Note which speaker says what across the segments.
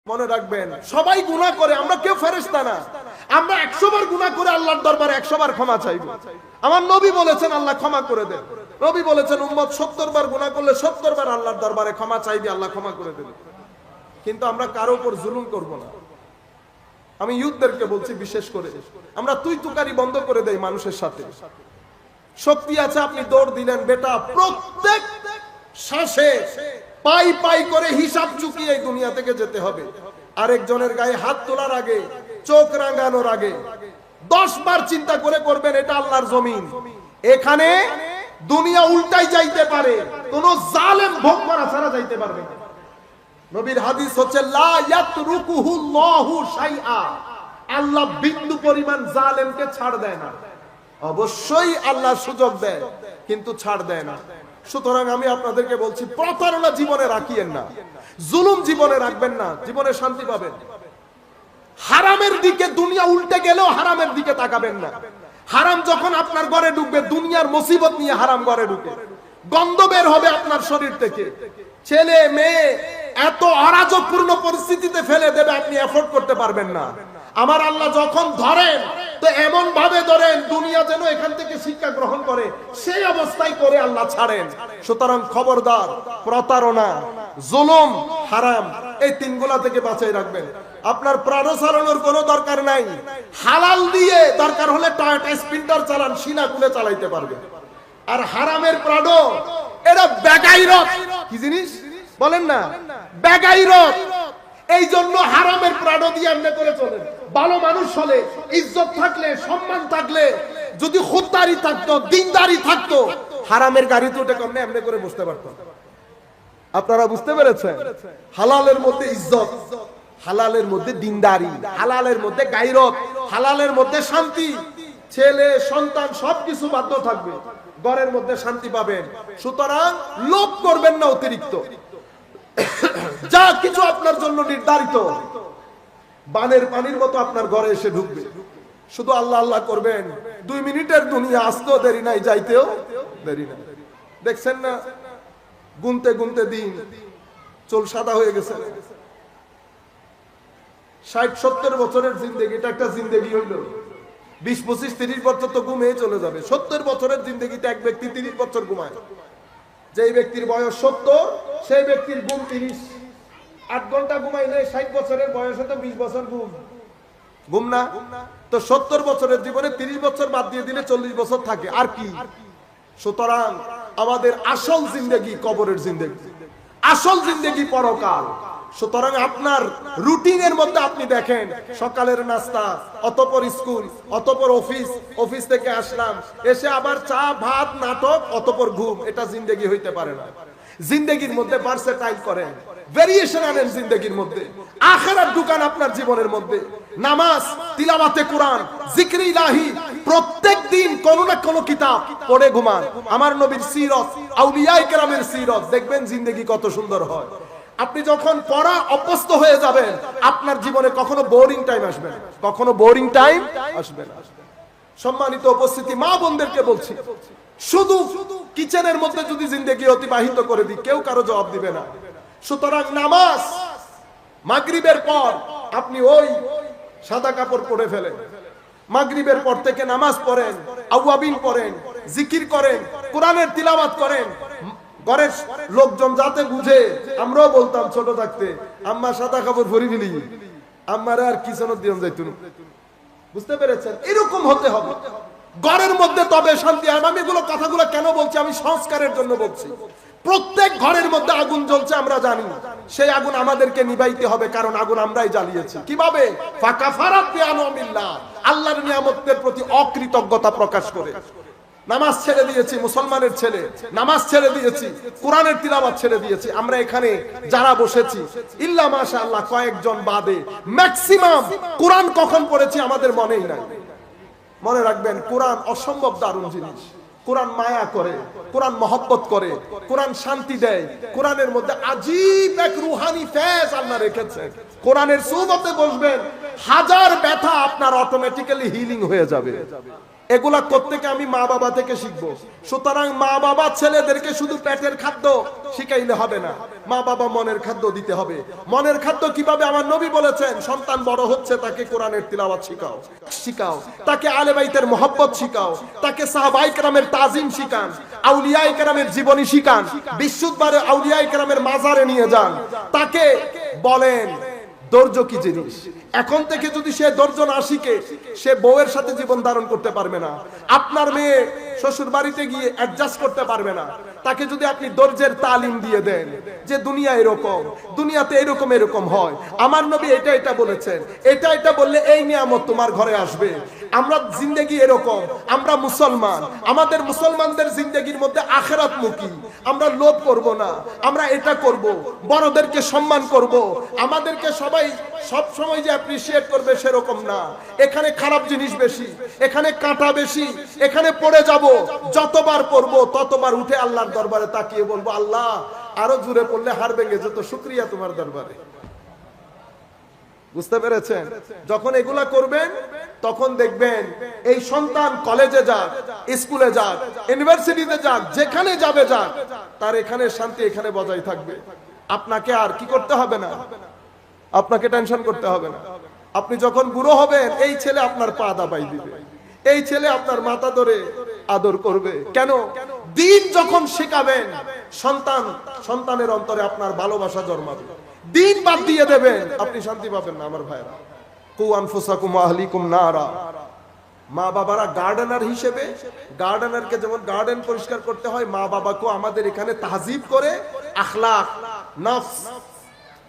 Speaker 1: মনে রাখবেন, সবাই গুনাহ করে, আমরা কেউ ফেরেশতা না। আমরা 100 বার গুনাহ করে আল্লাহর দরবারে 100 বার ক্ষমা চাইব। আমার নবী বলেছেন আল্লাহ ক্ষমা করে দেন। নবী বলেছেন উম্মত 70 বার গুনাহ করলে 70 বার আল্লাহর দরবারে ক্ষমা চাইবে, আল্লাহ ক্ষমা করে দেবেন। কিন্তু আমরা কারো উপর জুলুম করব না। আমি ইউথদেরকে বলছি, বিশেষ করে আমরা তুই তুকারি বন্ধ করে দেই মানুষের সাথে। শক্তি আছে, আপনি দৌড় দিলেন, বেটা প্রত্যেক শ্বাসে পাই পাই করে হিসাব চুকিয়ে এই দুনিয়া থেকে যেতে হবে। আরেকজনের গায়ে হাত তোলার আগে, চোখ রাঙানোর আগে 10 বার চিন্তা করে করবেন, এটা আল্লাহর জমিন। এখানে দুনিয়া উল্টাই যাইতে পারে, কোন জালেম ভোগ করা ছাড়া যাইতে পারবে না। নবীর হাদিস হচ্ছে লা ইয়াতরুকুহুল্লাহু শাইআ, আল্লাহ বিন্দু পরিমাণ জালেমকে ছাড় দেয় না। অবশ্যই আল্লাহ সুযোগ দেয়, কিন্তু ছাড় দেয় না। সুতরাং আমি আপনাদেরকে বলছি, প্রতারণা জীবনে রাখিয়েন না, জুলুম জীবনে রাখবেন না, জীবনে শান্তি পাবেন। হারামের দিকে দুনিয়া উল্টে গেলেও হারামের দিকে তাকাবেন না। হারাম যখন আপনার ঘরে ঢুকবে, দুনিয়ার মুসিবত নিয়ে হারাম ঘরে ঢুকে, গন্ধ বের হবে আপনার শরীর থেকে, ছেলে মেয়ে এত অরাজকপূর্ণ পরিস্থিতিতে ফেলে দেবে, আপনি এফোর্ড করতে পারবেন না। আমার আল্লাহ যখন ধরেন তো এমন ভাবে ধরেন দুনিয়া যেন এখান থেকে শিক্ষা গ্রহণ করে, সেই অবস্থায় করে আল্লাহ ছাড়েন। সুতরাং খবরদার, প্রতারণা, জুলুম, হারাম, এই তিনগুলা থেকে বাঁচাই রাখবেন। আপনার প্রাণ চালানোর কোনো দরকার নাই, হালাল দিয়ে দরকার হলে টয়োটা স্প্রিন্টার চালান, সিনা খুলে চালাইতে পারবেন। আর হারামের প্রাণ, এরা বেগাইরত। কি জিনিস বলেন না? বেগাইরত। এই জন্য হারামের প্রাণ দিয়ে এমনি করে চলেন। ভালো মানুষ হলে, ইজ্জত থাকলে, সম্মান থাকলে, যদি খুদদারি থাকতো, দিনদারি থাকতো, হারামের গাড়িতে উঠে কমনে এমনি করে বসতে পারতো। আপনারা বুঝতে পেরেছেন? হালালের মধ্যে ইজ্জত, হালালের মধ্যে দিনদারি, হালালের মধ্যে গায়রত, হালালের মধ্যে শান্তি। ছেলে সন্তান সবকিছু বাধ্য থাকবে, ঘরের মধ্যে শান্তি পাবেন। সুতরাং লোভ করবেন না অতিরিক্ত। যা কিছু আপনার জন্য নির্ধারিত, বানের পানির মতো আপনার ঘরে এসে ঢুকবে। শুধু আল্লাহ আল্লাহ করবেন। 2 মিনিটের দুনিয়া, আসতেও দেরি নাই, যাইতেও দেরি নাই। দেখছেন না, গুনতে গুনতে দিন চুল সাদা হয়ে গেছে। 60-70 বছরের জিন্দেগি, এটা একটা জিন্দেগি হইল। 20, 25, 30 বছর তো ঘুমিয়ে চলে যাবে। 70 বছরের জিন্দেগিতে এক ব্যক্তি 30 বছর ঘুমায়। যেই ব্যক্তির বয়স 70, সেই ব্যক্তির ঘুম 30। 8 ঘন্টা ঘুমাইলে 60 বছরের বয়সে তো 20 বছর ঘুম না? তো 70 বছরের জীবনে 30 বছর বাদ দিয়ে দিলে 40 বছর থাকে, আর কি? সুতরাং আমাদের আসল জিন্দেগি কবরের জিন্দেগি, আসল জিন্দেগি পরকাল। সুতরাং আপনার রুটিনের মধ্যে আপনি দেখেন, সকালের নাস্তা, অতঃপর স্কুল, অতঃপর অফিস, অফিস থেকে আসলাম, এসে আবার চা ভাত নাটক, অতঃপর ঘুম। এটা জিন্দেগি হইতে পারে না। জিন্দেগির মধ্যে ভার্সেটাইল করেন, ভেরিয়েশন আনেন জিন্দেগির মধ্যে, আখিরাত ঢুকান আপনার জীবনের মধ্যে। নামাজ, তিলাওয়াতে কোরআন, জিকরে ইলাহি, প্রত্যেক দিন কোন না কোন কিতাব পড়ে ঘুমান। আমার নবীর সিরত, আউলিয়ায়ে কেরামের সিরত, দেখবেন জিন্দেগি কত সুন্দর হয়। আপনি যখন পড়া অভ্যস্ত হয়ে যাবেন, আপনার জীবনে কখনো বোরিং টাইম আসবে না, কখনো বোরিং টাইম আসবে না। সম্মানিত উপস্থিতি, মা বোনদেরকে বলছি, শুধু কিচেনের মধ্যে যদি জিন্দেগি অতিবাহিত করে দিই, কেউ কারো জবাব দিবে না। সুতরাং নামাজ, মাগরিবের পর আপনি ওই সাদা কাপড় পরে ফেলেন, মাগরিবের পর থেকে নামাজ পড়েন, আওয়াবিন পড়েন, জিকির করেন, কোরআনের তিলাওয়াত করেন। ঘরের লোকজন যাতে বুঝে, আমরাও বলতাম ছোট থাকতে, আম্মা সাদা কাপড় পরি ফেলি, আম্মারে আর কিচেন দিন যাইতুন। বুঝতে পেরেছেন? এরকম হতে হবে ঘরের মধ্যে, তবে শান্তি। আর আমি এগুলো কথাগুলো কেন বলছি? আমি সংস্কারের জন্য বলছি। প্রত্যেক ঘরের মধ্যে আগুন জ্বলছে, আমরা জানি, সেই আগুন আমাদেরকে নিভাইতে হবে, কারণ আগুন আমরাই জ্বালিয়েছি। কিভাবে? ফাকাফারাত বিআনউমিল্লাহ, আল্লাহর নিয়ামতের প্রতি অকৃতজ্ঞতা প্রকাশ করে। নামাজ ছেড়ে দিয়েছি, মুসলমানের ছেলে, নামাজ ছেড়ে দিয়েছি, কোরআনের তিলাওয়াত ছেড়ে দিয়েছি। আমরা এখানে যারা বসেছি, ইল্লা মাশাআল্লাহ কয়েকজন বাদে, ম্যাক্সিমাম কোরআন কখন পড়েছি আমাদের মনেই নাই। মনে রাখবেন, কোরআন অসম্ভব দারুণ জিনিস। কোরআন মায়া করে, কোরআন মহব্বত করে, কোরআন শান্তি দেয়। কোরআনের মধ্যে আজীব এক রুহানি ফেজ আল্লাহ রেখেছেন। কোরআনের সুবতে বসবেন, হাজার ব্যথা আপনার অটোমেটিক্যালি হিলিং হয়ে যাবে। এগুলা কোত্থেকে? আমি মা বাবা থেকে শিখবো। সুতরাং মা বাবা ছেলেদেরকে শুধু পেটের খাদ্য শিখাইলে হবে না, মা বাবা মনের খাদ্য দিতে হবে। মনের খাদ্য কিভাবে? আমার নবী বলেছেন, সন্তান বড় হচ্ছে তাকে কোরআনের তিলাওয়াত শিখাও, তাকে আলে বাইতের মহব্বত শিখাও, তাকে সাহাবায়ে কেরামের তাজিম শিখান, আউলিয়ায়ে কেরামের জীবনী শিখান, বিশুদ্ধভাবে আউলিয়ায়ে কেরামের মাজারে নিয়ে যান, তাকে বলেন ধৈর্য কি জিনিস। এখন থেকে যদি সে ধৈর্য না শিখে, সে বউয়ের সাথে জীবন ধারণ করতে পারবে না। আপনার মেয়ে শ্বশুর বাড়িতে গিয়ে অ্যাডজাস্ট করতে পারবে না। তাকে যদি আপনি ধৈর্যের তালিম দিয়ে দেন যে দুনিয়া এরকম, দুনিয়াতে এরকম এরকম হয়, আমার নবী এটা এটা বলেছেন, এটা এটা বললে এই নিয়ামত তোমার ঘরে আসবে। আমরা জিন্দেগি এরকম, আমরা মুসলমান, আমাদের মুসলমানদের জিন্দেগির মধ্যে আখিরাত মুখী। আমরা লোভ করব না, আমরা এটা করব, বড়দেরকে সম্মান করব। আমাদেরকে সবাই সব সময় যে অ্যাপ্রিশিয়েট করবে সেরকম না। এখানে খারাপ জিনিস বেশি, এখানে কাঁটা বেশি, এখানে পড়ে যাব। যতবার পড়ব ততবার উঠে আল্লাহর দরবারে তাকিয়ে বলবো, আল্লাহ আরো জোরে পড়লে হাড় ভেঙে যেত, শুকরিয়া তোমার দরবারে। বুঝতে পেরেছেন? যখন এগুলা করবেন তখন দেখবেন এই সন্তান কলেজে যাক, স্কুলে যাক, ইউনিভার্সিটিতে যাক, যেখানে যাবে যাক, তার এখানে শান্তি এখানে বজায় থাকবে। আপনাকে আর কি করতে হবে না, আপনাকে টেনশন করতে হবে না। আপনি যখন বুড়ো হবেন, এই ছেলে আপনার পা দাবাই দিবে, এই ছেলে আপনার মাথা ধরে আদর করবে। কেন? দিন যখন শেখাবেন, সন্তানের অন্তরে আপনার ভালোবাসা জন্মাবে। দিন বাদ দিয়ে দেবেন, আপনি শান্তি পাবেন না। আমার ভাইরা, কু আনফুসাকুম ওয়া আহলিকুম নারা। মা বাবারা গার্ডেনার হিসেবে, গার্ডেনারকে যেমন গার্ডেন পরিষ্কার করতে হয়, মা বাবাকেও আমাদের এখানে তাহজিব করে আখলাক, নফস,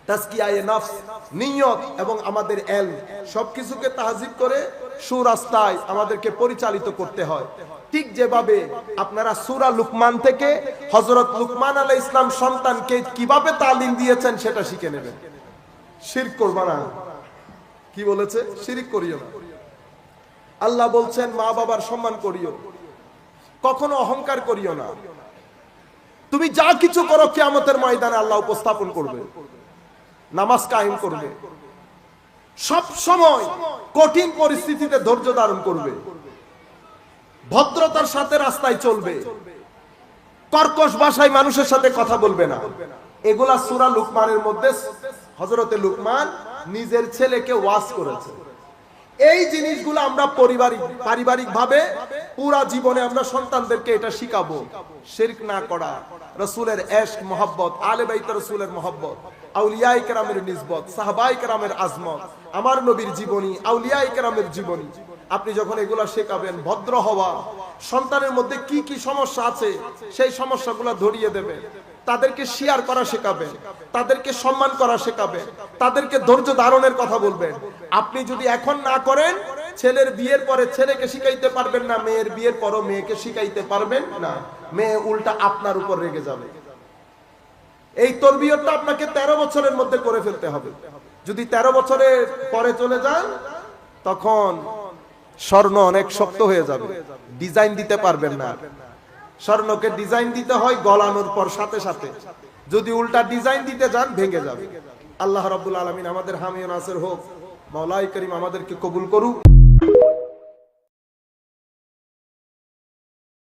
Speaker 1: তাজকিয়ায়ে নফস, নিয়ত এবং আমাদের এলম সবকিছুকে তাহজিব করে সুরাস্তায় আমাদেরকে পরিচালিত করতে হয়। ঠিক যেভাবে আপনারা সূরা লুকমান থেকে হযরত লুকমান আলাইহিস সালাম সন্তানকে কিভাবে তালিম দিয়েছেন সেটা শিখে নেবেন। শিরক করবা না। কি বলেছে? শিরক করিও না। আল্লাহ বলছেন মা বাবার সম্মান করিও, কখনো অহংকার করিও না। তুমি যা কিছু করো কিয়ামতের ময়দানে আল্লাহ উপস্থাপন করবে, নামাজ কায়েম করবে, সব সময় কঠিন পরিস্থিতিতে ধৈর্য ধারণ করবে, ভদ্রতার সাথে রাস্তায় চলবে, কর্কশ ভাষায় মানুষের সাথে কথা বলবে না। এগুলা সূরা লুকমানের মধ্যে হযরতে লুকমান নিজের ছেলেকে ওয়াজ করেছে। এই জিনিসগুলো আমরা পারিবারিক ভাবে পুরা জীবনে আমরা সন্তানদেরকে এটা শিখাবো। শিরক না করা, রাসূলের ইশক মুহাব্বত, আলে বাইত রাসূলের মুহাব্বত, আউলিয়ায়ে কেরামের নিসবত, সাহাবায়ে কেরামের আজমত, আমার নবীর জীবনী, আউলিয়ায়ে কেরামের জীবনী। আপনি যখন এগুলা শেখাবেন, ভদ্র হওয়া, সন্তানের মধ্যে কি কি সমস্যা আছে সেই সমস্যাগুলো ধরিয়ে দেবেন, তাদেরকে শেয়ার করা শেখাবেন, তাদেরকে সম্মান করা শেখাবেন, তাদেরকে ধৈর্য ধারণের কথা বলবেন। আপনি যদি এখন না করেন, ছেলের বিয়ের পরে ছেলেকে শিখাইতে পারবেন না, মেয়ের বিয়ের পরও মেয়েকে শিখাইতে পারবেন না। মেয়ে উল্টা আপনার উপর রেগে যাবে। এই তরবিয়তটা আপনাকে 13 বছরের মধ্যে করে ফেলতে হবে। যদি 13 বছরের পরে চলে যান, তখন স্বর্ণ অনেক শক্ত হয়ে যাবে, ডিজাইন দিতে পারবেন না। স্বর্ণকে ডিজাইন দিতে হয় গলানোর পর সাথে সাথে, যদি উল্টা ডিজাইন দিতে যান ভেঙে যাবে। আল্লাহ রাব্বুল আলামিন আমাদের হামি ও নাসির হোক। মাওলাই করিম আমাদেরকে কবুল করুক।